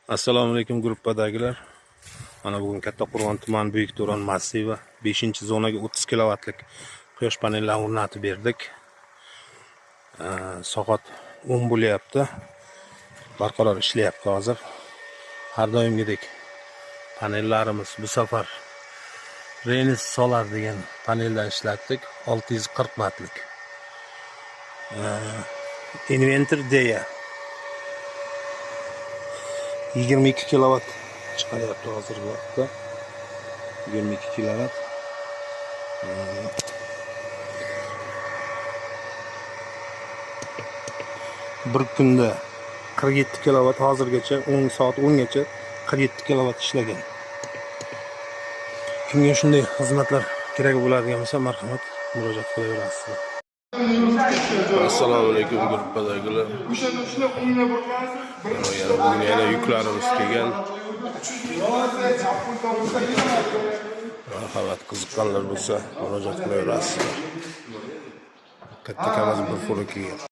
Assalomu alaykum gruppadagilar. Mana bugun Kattaqo'rg'on tuman Buyuk To'ron massivi 5-zonaga 30 kilovatlik quyosh panellarini o'rnatib berdik. Soat 10 bo'lyapti. Barqaror ishlayapti hozir. Har doimgidek panellarimiz bu safar Renis Solar degan paneldan ishlatdik. 640 wattlik. Inventor Deya 22 kilovat chiqaryapti hozirgi vaqtda. 22 kilovat. Bir kunda 47 kilovat, hozirgacha 10 soat 10 gacha 47 kilovat ishlagan. Kimga shunday xizmatlar kerak bo'ladigan bo'lsa, marhamat murojaat qilaverasizlar. Assalomu alaykum gruppadagilar. Bugun yana yuklarimiz kelgan. Marhamat, qiziqqanlar bo'lsa murojaat qilaverasizlar. Katta kamaz bir fo'ra kelgan.